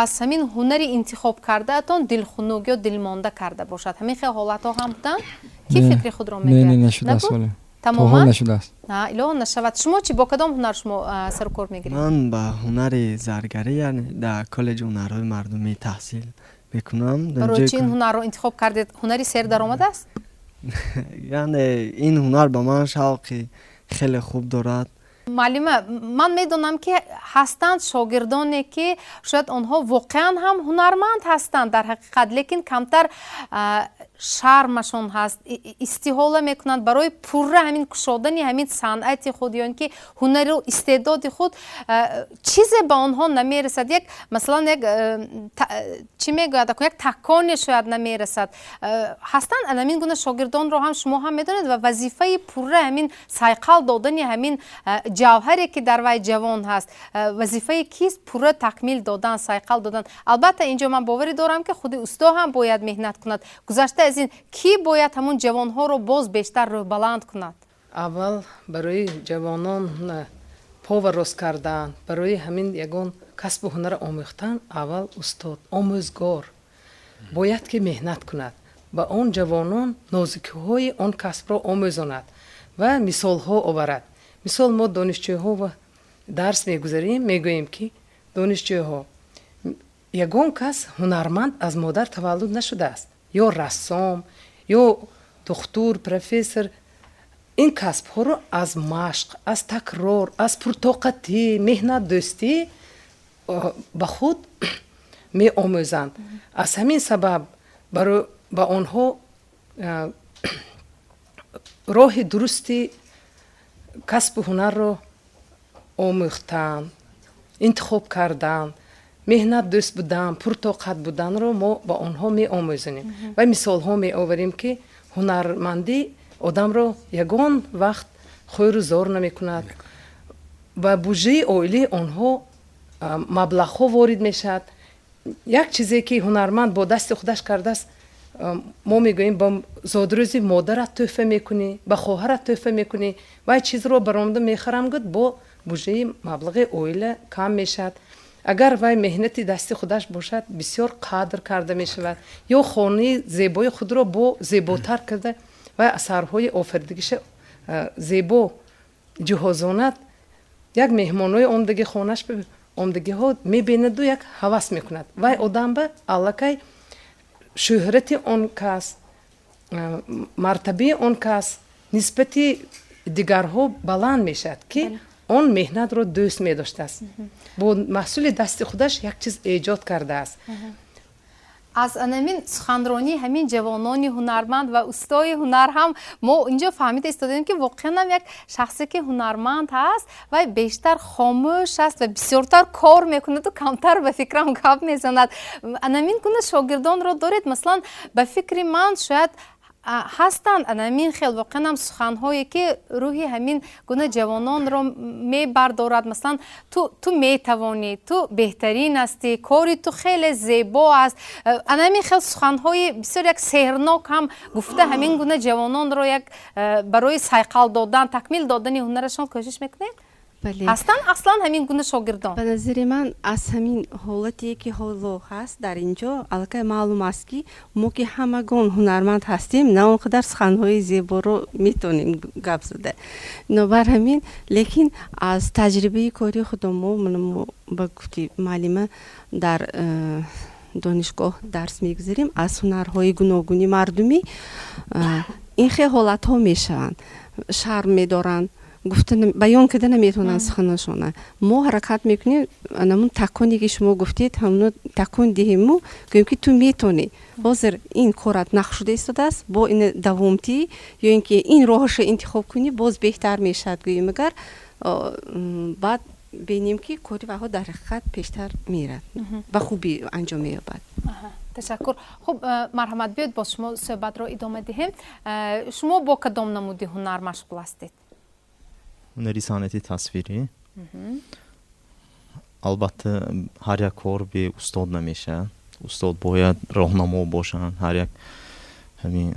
аз ҳамин ҳунари интихоб кардаатон дилхунук ё дилмонда карда бошад. ҳамин хел ҳолатҳо ҳам буданд? Ки фикри худро мегӯяд? Не, нашудааст вале. Тамоман нашудааст. илоҳ нашавад. шумо чӣ? Бо кадом ҳунар шумо сару кор мегиред? ман ба ҳунари заргарӣ яъне дар коллеҷи ҳунарҳои мардумӣ таҳсил мекунам. барои чӣ ин ҳунарро интихоб кардед? ҳунари сердаромад аст? яъне ин ҳунар ба ман шавқи хеле хуб дорад. маълима, ман медонам ки ҳастанд шогирдоне ки шояд онҳо воқеан ҳам ҳунарманд ҳастанд дар ҳақиқат, лекин камтар шармашон ҳаст, истиҳола мекунанд барои пурра ҳамин кушодани ҳамин санъати худ ё ин ки ҳунару истеъдоди худ чизе ба онҳо намерасад. Як масалан як чӣ мегӯяд, як таконе шояд намерасад. ҳастанд анамин гуна шогирдонро ҳам шумо ҳам медонед ва вазифаи пурра ҳамин сайқал додани ҳамин ҷавҳаре ки дар вай ҷавон ҳаст, вазифаи кист? Пурра такмил додан, сайқал додан. албатта инҷо ман боварӣ дорам ки худи усто ҳам бояд меҳнат кунад. гузашта аз ин ки бояд ҳамон ҷавонҳоро боз бештар рӯҳбаланд кунад? аввал барои ҷавонон пова рост кардан, барои ҳамин ягон касбу ҳунара омӯхтан, аввал устод, омӯзгор бояд ки меҳнат кунад, ба он ҷавонон нозукиҳои он касбро омӯзонад ва мисолҳо оварад. мисол мо донишҷӯҳо ва дарс мегузарем, мегӯем ки донишҷӯҳо ягон кас ҳунарманд аз модар таваллуд нашудааст, ё рассом, ё духтур, профессор. ин касбҳоро аз машқ, аз такрор, аз пуртоқатӣ, меҳнатдӯстӣ ба худ меомӯзанд. аз ҳамин сабаб ба онҳо роҳи дурусти касбу ҳунарро омӯхтан, интихоб кардан, меҳнатдӯст будан, пуртоқат буданро мо ба онҳо меомӯзонем ва мисолҳо меоварем ки ҳунармандӣ одамро ягон вақт хӯру зор намекунад. ба буҷаи оилаи онҳо маблағҳо ворид мешавад. як чизе ки ҳунарманд бо дасти худаш кардааст, мо мегӯем ба зодрӯзи модарат тӯҳфа мекунӣ, ба хоҳарат тӯҳфа мекунӣ. вай чизро баромада мехарам гуд, бо буҷаи маблағи оила кам мешавад. агар вай меҳнати дасти худаш бошад, бисёр қадр карда мешавад. ё хонаи зебои худро бо зеботар карда вай асарҳои офаридагиша зебо ҷиҳозонад. як меҳмонои омдаги хонаш омдагиҳо мебинаду як ҳавас мекунад. вай одам ба аллакай шӯҳрати он кас, мартабаи он кас нисбати дигарҳо баланд мешавад ки он меҳнатро дӯст медоштааст. бо маҳсули дасти худаш як чиз эҷод кардааст. аз анамин суханронӣ ҳамин ҷавонони ҳунарманд ва устои ҳунар ҳам мо инҷо фаҳмида истодем ки воқеан ҳам як шахсе ки ҳунарманд ҳаст вай бештар хомӯш аст ва бисёртар кор мекунаду камтар ба фикрам гап мезанад. анамин гуна шогирдонро доред? масалан ба фикри ман шояд ҳастанд анамин хел воқеан ҳам суханҳое ки рӯҳи ҳамин гуна ҷавононро мебардорад. масалан ту метавонӣ, ту беҳтарин ҳастӣ, кори ту хеле зебо аст. анамин хел суханҳои бисёр як сеҳрнок ҳам гуфта ҳамин гуна ҷавононро як барои сайқал додан, такмил додани ҳунарашон кӯшиш мекунед? ҳастанд аслан ҳамин гуна шогирдон? ба назари ман аз ҳамин ҳолате ки ҳоло ҳаст дар инҷо аллакай маълум аст ки мо ки ҳамагон ҳунарманд ҳастем, на он қадар суханҳои зеборо метонем гап зада. бинобар ҳамин лекин аз таҷрибаи кори худо мо ба гуфти маълима дар донишгоҳ дарс мегузарем аз ҳунарҳои гуногуни мардумӣ ин хел ҳолатҳо мешаванд. шарм медоранд, گفتن بیان کردن نمیتونن سخنشونه ما حرکت میکنیم همون تکونی که شما گفتید همون تکون دهیمو گویم که تو میتونی حاضر این کارت نقشده ایستاده است با این دوامتی یا اینکه این راهش انتخاب کنی باز بهتر میشد گویم اگر بعد بینیم که کاری وها در حقیقت پیشتر میرد و خوبی انجام مییابد. تشکر. خب مرحمت بیاید با شما صحبت را ادامه دهیم. شما با کدام نمودی هنر مشغول هستید؟ هنری صنعتی تصویری. البته هر یک کار به استاد نمیشه. استاد باید راهنما باشن. هر یک همین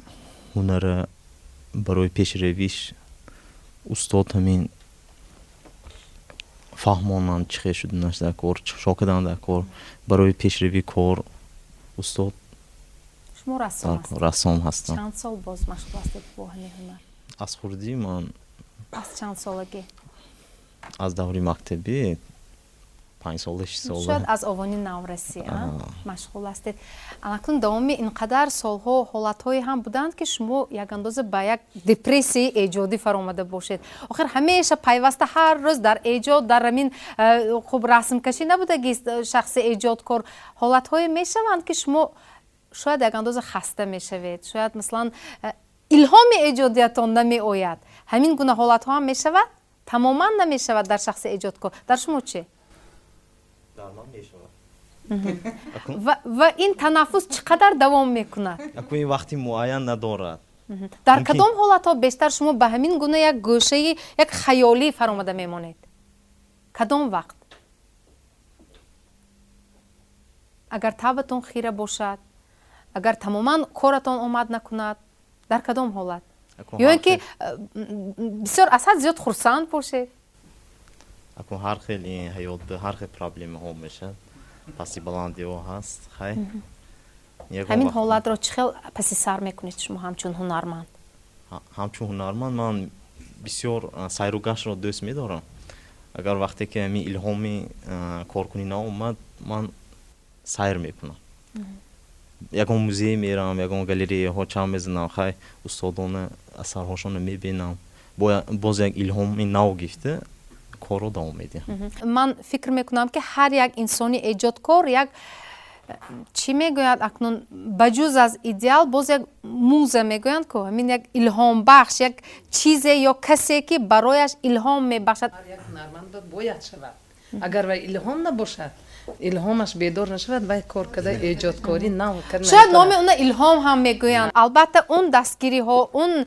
هنر برای پیشرویش استاد همین فهمانند چه شدنش در کار، شاکدن در کار، برای پیشروی کار استاد. شما رسام هستم. چند سال باز مشغول هستید با همین هنر؟ از خردی من از چند سالگی؟ از دوری مکتبی 5 سال 6 سال. شاید از اوانی نورسی مشغول هستید. اکنون دوامی اینقدر سالها حالت‌های هم بودند که شما یک اندازه به یک دپرسی ایجادی فرآمده باشید. آخر همیشه پیوسته هر روز در ایجاد در همین خوب رسم کشی نبوده که شخص ایجادکار حالت‌های میشوند که شما شاید یک اندازه خسته میشوید. شاید مثلا الهام ایجادیتان نمی آید. همین گونه حالت‌ها هم میشود؟ تماما نمیشود در شخص ایجادکار. در شما چه؟ و این تنفس چقدر دوام میکنه؟ اکنون وقتی معین ندارد. در کدام حالت ها بیشتر شما به همین گونه یک گوشه یک خیالی فرآمده میمانید؟ کدام وقت؟ اگر تابتون خیره باشد، اگر تماما کارتون آمد نکند، در کدام حالت؟ یا اینکه بسیار از حد زیاد خرسند باشید؟ اکنون هر خیلی حیات به هر خیلی پرابلم ها میشه. پسی بلندی ها هست. همین حالت را چه خیلی پسی سر میکنید شما همچون هنرمند؟ همچون هنرمند من بسیار سیر و گشت را دوست میدارم. اگر وقتی که می الهامی کار کنی ناومد من سیر میکنم. یکم موزه میرم، یکم گالری ها چم میزنم، خیلی استادان اثرهاشون میبینم. باز یک الهامی نو گفته کارو دوام میده. من فکر میکنم که هر یک انسانی ایجادکار یک چی میگوید اکنون بجز از ایدئال باز یک موزه میگویند که همین یک الهام بخش، یک چیز یا کسی که برایش الهام میبخشد. یک هنرمند باید شود. اگر و الهام نباشد، الهامش بیدار نشود و کار کرده ایجادکاری نمیکنه. شاید نام اون الهام هم میگویند. البته اون دستگیری ها، اون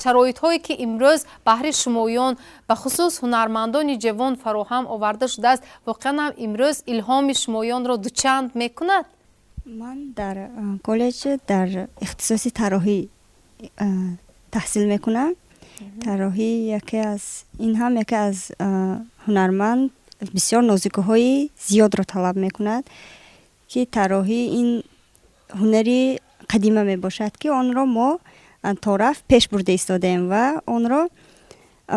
شرایط هایی که امروز بهر شمایان به خصوص هنرمندان جوان فراهم آورده شده است، واقعا هم امروز الهام شمایان را دوچند میکند. من در کالج در اختصاص طراحی تحصیل میکنم. طراحی یکی از هنرمند بسیار نازکی‌های زیاد را طلب میکند که طراحی این هنری قدیمه می باشد که آن را ما طرف پیش برده ایستادیم و آن را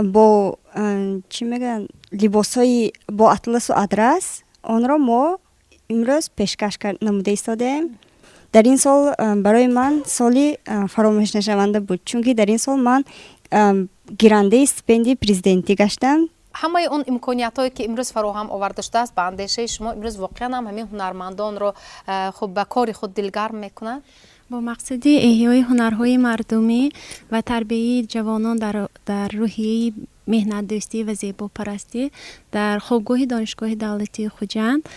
با چی میگن لباس‌های با اطلس و ادرس آن را ما امروز پیشکش نموده ایستادیم. در این سال برای من سالی فراموش نشونده بود، چون که در این سال من گیرنده استیپندی پرزیدنتی گشتم. همه اون امکانیت هایی که امروز فراهم آورده شده است به اندیشه شما امروز واقعا هم همین هنرمندان رو خب به کار خود دلگرم میکنند؟ با مقصد احیای هنرهای مردمی و تربیت جوانان در روحیه مهنت دوستی و زیبا پرستی در خوابگاه دانشگاه دولتی خوجند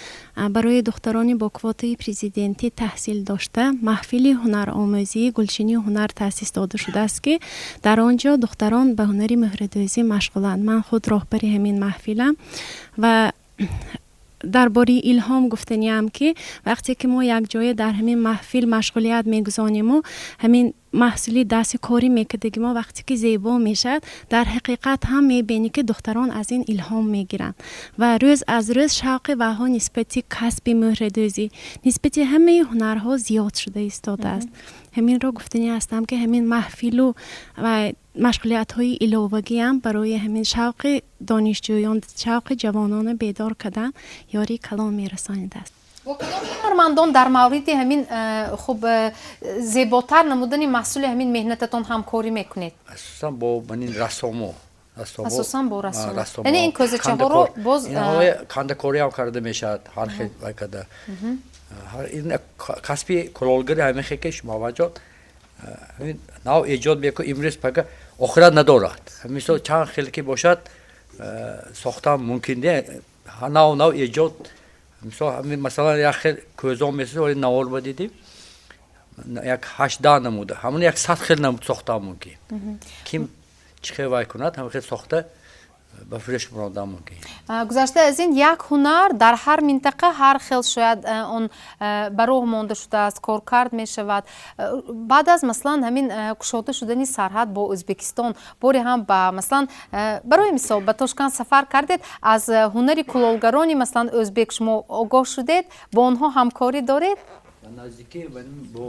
برای دختران با کوتای پرزیدنتی تحصیل داشته محفل هنرآموزی گلشنی هنر تأسیس داده شده است که در آنجا دختران به هنر مهردوزی مشغولند. من خود راهبر همین محفلم و درباره الهام گفتنیم که وقتی که ما یک جای در همین محفل مشغولیت میگذاریم و همین محصولی دست کاری میکردیم ما وقتی که زیبا میشد در حقیقت هم میبینی که دختران از این الهام میگیرن و روز از روز شوق و ها نسبتی کسب مهردوزی نسبتی همه هنرها زیاد شده ایستاده است. همین را گفتنی هستم که همین محفل و مشغولیت های علاوگی هم برای همین شوق دانشجویان شوق جوانان بیدار کردن یاری کلام میرسانیده است. هنرمندان در مورد همین خوب زیباتر نمودن محصول همین مهنتتان همکاری میکنید؟ اساسا با من رسامو асосан бо расомо. Яъне ин кӯзачаҳоро боз кандакорӣ ҳам карда мешавад. ҳар хел вайкада ин касби кулолгари ҳамин хел ки шумоваҷон нав эҷод мекунад имрӯз пага охират надорад. Мисол чанд хел ки бошад сохтан мумкин не нав эҷод масалан як хел кӯзон месозад оли наворба дидим як 8 намуда ҳамон як 100 хел намуд сохтан мумкин. Ким чӣ хел вай кунад ҳамин хел сохта ба фурӯш мондан мумкин. Гузашта аз ин як ҳунар дар ҳар минтақа ҳар хел шояд он ба роҳ монда шудааст, коркард мешавад. Баъд аз маслан ҳамин кушода шудани сарҳад бо Ӯзбекистон боре ҳам ба маслан барои мисол ба Тошканд сафар кардед, аз ҳунари кулолгарони маслан Ӯзбек шумо огоҳ шудед, бо онҳо ҳамкорӣ доред? наздики бо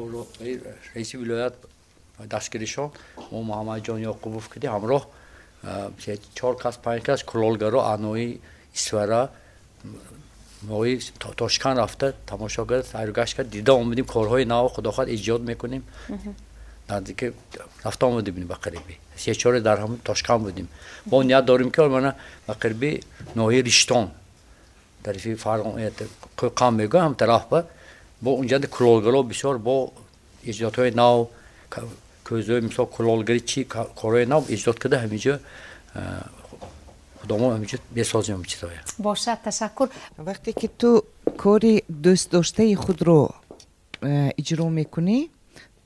раиси вилоят дастгиришон мо Муҳаммадҷон Ёқубов киди ҳамроҳ 4 кас 5 кас кулолгаро анои исвара мои Тошканд рафта тамошо кард, сайргашт кард, дида омадим корҳои нав худохоҳ иҷод мекунем. наздики рафта омада бинем ба қариби 3-4 дар ҳамин Тошканд будем. мо ният дорем ки мана ба қариби ноҳияи Риштон тарафи Қӯйқан мегӯям ҳам тараф ба бо унҷа кулолгаро бисёр бо иҷодҳои нав кӯзои мисол кулолгари чӣ корҳои нав иҷод карда ҳаминҷо худомо ҳаминҷо бесозем ҳам чизоя. Бошад, ташаккур. вақте ки ту кори дӯстдоштаи худро иҷро мекунӣ,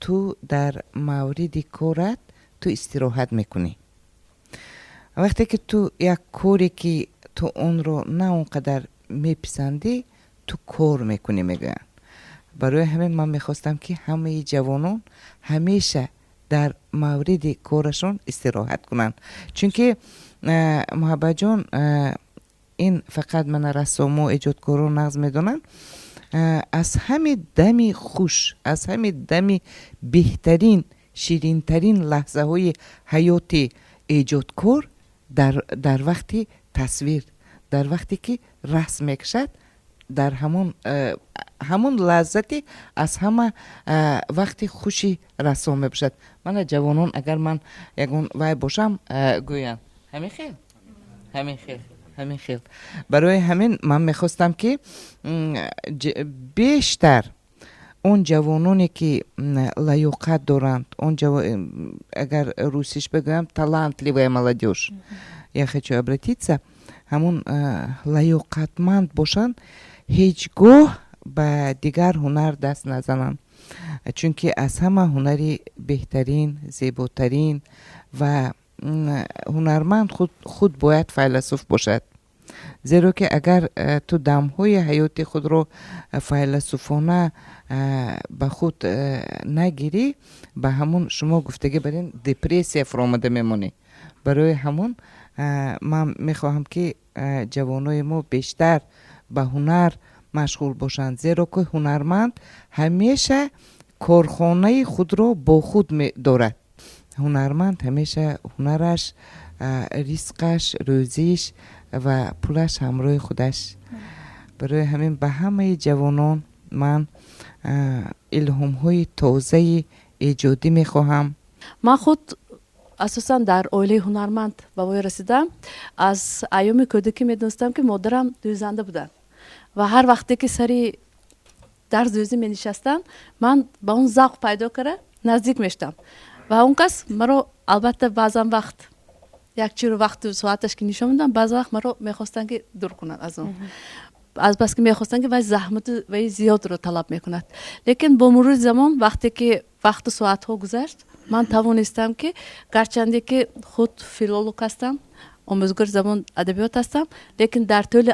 ту дар мавриди корат ту истироҳат мекунӣ. вақте ки ту як коре ки ту онро на он қадар меписандӣ, ту кор мекунӣ мегӯянд. барои ҳамин ман мехостам ки ҳамаи ҷавонон ҳамеша дар мавриди корашон истироҳат кунанд. чунки муҳаббатҷон ин фақат мана рассомо эҷодкорон нағз медонанд, аз ҳами дами хуш, аз ҳами дами беҳтарин ширинтарин лаҳзаҳои ҳаёти эҷодкор дар вақти тасвир, дар вақте ки расм мекашад, дар ҳамон лаззати аз ҳама вақти хуши рассом мебошад. мана ҷавонон агар ман ягон вай бошам гӯянд ҳамин хел ҳамин хел ҳамин хел. барои ҳамин ман мехостам ки бештар он ҷавононе ки лаёқат доранд, агар русиш бигӯям талантливая молодежь, я хочу обратиться, ҳамон лаёқатманд бошанд, ҳеҷ гоҳ ба дигар ҳунар даст назананд. чунки аз ҳама ҳунари беҳтарин, зеботарин ва ҳунарманд худ бояд файласуф бошад. зеро ки агар ту дамҳои ҳаёти худро файласуфона ба худ нагирӣ, ба ҳамон шумо гуфтагӣ барин депрессия фуромада мемонӣ. барои ҳамон ман мехоҳам ки ҷавонои мо бештар ба ҳунар машғул бошанд, зеро ки ҳунарманд ҳамеша корхонаи худро бо худ дорад. ҳунарманд ҳамеша ҳунараш, ризқаш, рӯзиш ва пулаш ҳамроҳи худаш. барои ҳамин ба ҳамаи ҷавонон ман илҳомҳои тозаи эҷодӣ мехоҳам. ман худ асосан дар оилаи ҳунарманд ба вой расидам. аз айёми кӯдакӣ медонистам ки модарам дӯзанда буданд ва ҳар вақте ки сари дар дӯзӣ менишастам, ман ба он завқ пайдо карда наздик мештам ва он кас маро албатта баъзан вақт як чиро вақту соаташ ки нишон медам, баъз вақт маро мехостанд ки дур кунад аз он, азбаски мехостанд ки вай заҳмату вай зиёдро талаб мекунад. лекин бо мурури замон вақте ки вақту соатҳо гузашт, ман тавонистам ки гарчанде ки худ филолог ҳастам, омӯзгори забон адабиёт ҳастам, лекин дар тӯли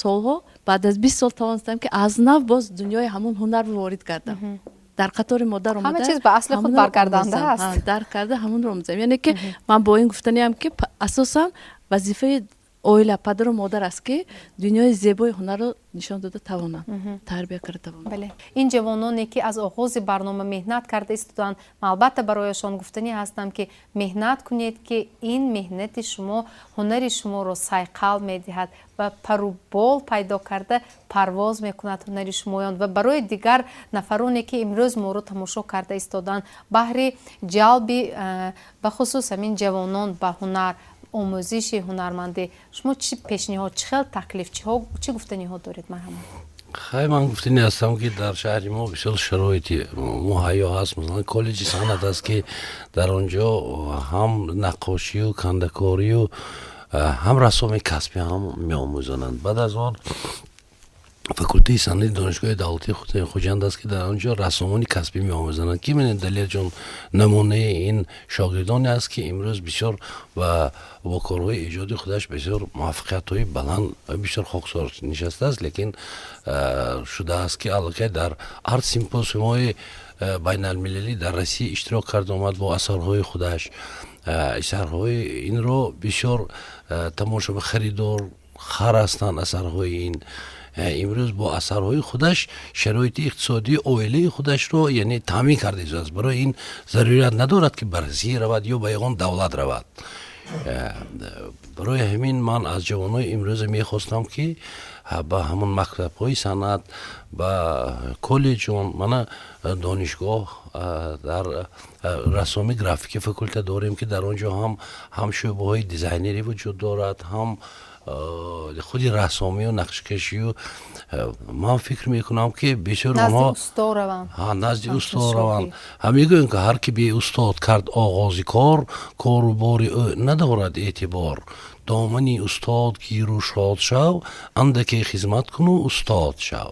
солҳо баъд аз 20 сол тавонистам ки аз нав боз дунёи ҳамон ҳунар ворид гардам. дар қатори модар омада ҳама чиз ба асли худ баргарданда аст. дар карда ҳамонро омӯзам. яъне ки ман бо ин гуфтаниам ки асосан вазифаи оила падару модар аст ки дунёи зебои ҳунарро нишон дода тавонанд, тарбия карда тавонанд. ин ҷавононе ки аз оғози барнома меҳнат карда истоданд, ман албатта барояшон гуфтанӣ ҳастам ки меҳнат кунед ки ин меҳнати шумо ҳунари шуморо сайқал медиҳад ва парубол пайдо карда парвоз мекунад ҳунари шумоён. ва барои дигар нафароне ки имрӯз моро тамошо карда истоданд, баҳри ҷалби ба хусус ҳамин ҷавонон ба ҳунар омӯзиши ҳунармандӣ шумо чӣ пешниҳод, чӣ хел таклифчиҳо, чӣ гуфтаниҳо доред? марҳамат. хай ман гуфтани ҳастам ки дар шаҳри мо бисёр шароити муҳайё ҳаст. масалан коллеҷи санъат аст ки дар он ҷо ҳам наққошию кандакорию ҳам рассоми касбӣ ҳам меомӯзонанд. баъд аз он факултаи санъати донишгоҳи давлатии хуҷанд аст ки дар он ҷо рассомони касбӣ меомӯзонанд. ки менед далелҷон намунаи ин шогирдоне аст ки имрӯз бисёр бо корҳои иҷоди худаш бисёр муваффақиятҳои баланд бисёр хоксор нишастааст, лекин шудааст ки аллакай дар арт симпозиумҳои байналмилалӣ дар Россия иштирок карда омад бо асарҳои худаш. асарҳои инро бисёр тамошоби харидор хар ҳастанд. асарҳои ин имрӯз бо асарҳои худаш шароити иқтисодии оилаи худашро яъне таъмин карда истодааст. барои ин зарурият надорад ки ба Россия равад ё ба ягон давлат равад. барои ҳамин ман аз ҷавонои имрӯза мехостам ки ба ҳамон мактабҳои санъат, ба коллеҷон, мана донишгоҳ дар рассоми графики факулта дорем ки дар он ҷо ҳам шӯъбаҳои дизайнерӣ вуҷуд дорад, ҳам худи рассомию нақшкашию. ман фикр мекунам ки бисёр онҳо назди устод раванд. мегӯянд ки ҳар ки бе устод кард оғози кор, кору бори ӯ надорад эътибор. домани устод гиру шод шав, андаке хизмат куну устод шав.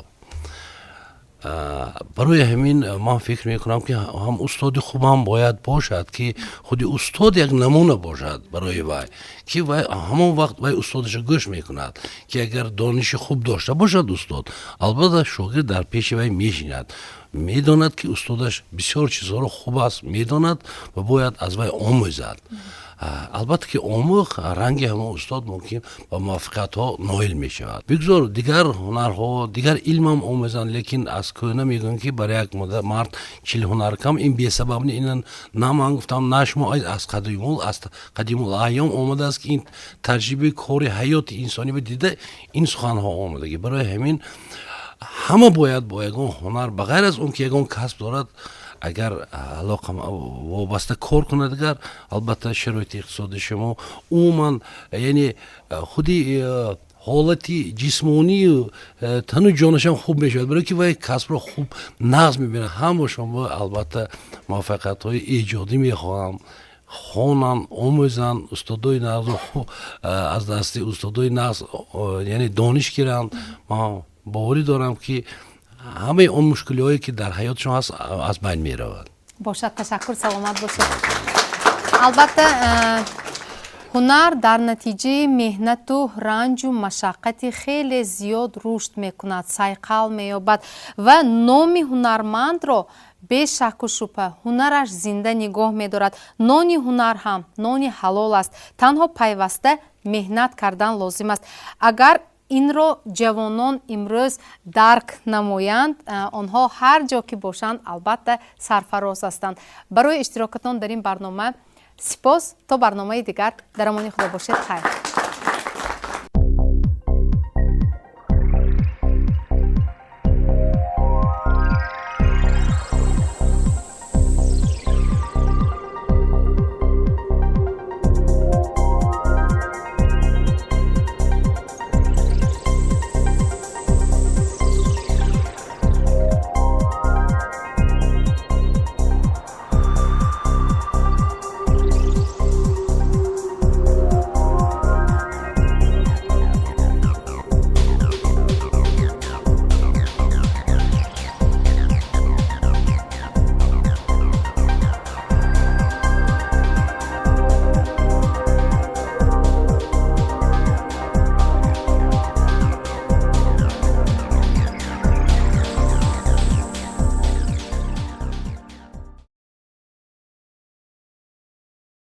барои ҳамин ман фикр мекунам ки ҳам устоди хуб ҳам бояд бошад, ки худи устод як намуна бошад барои вай, ки вай ҳамон вақт вай устодашро гӯш мекунад, ки агар дониши хуб дошта бошад устод, албатта шогирд дар пеши вай мешинад, медонад ки устодаш бисёр чизҳоро хуб аст медонад ва бояд аз вай омӯзад. албатта ки омӯх ранги ҳамон устод мумкин ба муваффақиятҳо ноил мешавад. бигзор дигар ҳунарҳо, дигар илмам омӯзанд, лекин аз кӯна мегӯям ки барои як мард 40 ҳунар кам ин бесабаб ин на ман гуфтам, на шумо аз қадимул айём омадааст ки ин таҷрибаи кори ҳаёти инсонӣ дида ин суханҳо омадаги. барои ҳамин ҳама бояд бо ягон ҳунар ба ғайр аз он ки ягон касб дорад, агар алоқа вобаста кор кунад, агар албатта шароити иқтисоди шумо умуман яъне худи ҳолати ҷисмонию тану ҷонашам хуб мешавад, барое ки вай касбро хуб нағз мебинад. ҳама шумо албатта муваффақиятҳои эҷодӣ мехоҳам, хонанд, омӯзанд, устодои нағзро аз дасти устодои нағз яъне дониш гиранд. ман боварӣ дорам ки ҳамаи он мушкилиҳое ки дар ҳаётшон ҳаст аз байн меравад. бошад, ташаккур, саломат бошед. албатта ҳунар дар натиҷаи меҳнату ранҷу машаққати хеле зиёд рушд мекунад, сайқал меёбад ва номи ҳунармандро бешакку шубҳа ҳунараш зинда нигоҳ медорад. нони ҳунар ҳам нони ҳалол аст, танҳо пайваста меҳнат кардан лозим аст. агар инро ҷавонон имрӯз дарк намоянд, онҳо ҳар ҷо ки бошанд албатта сарфароз ҳастанд. барои иштирокатон дар ин барнома сипос. то барномаи дигар дар амони худо бошед. хайр.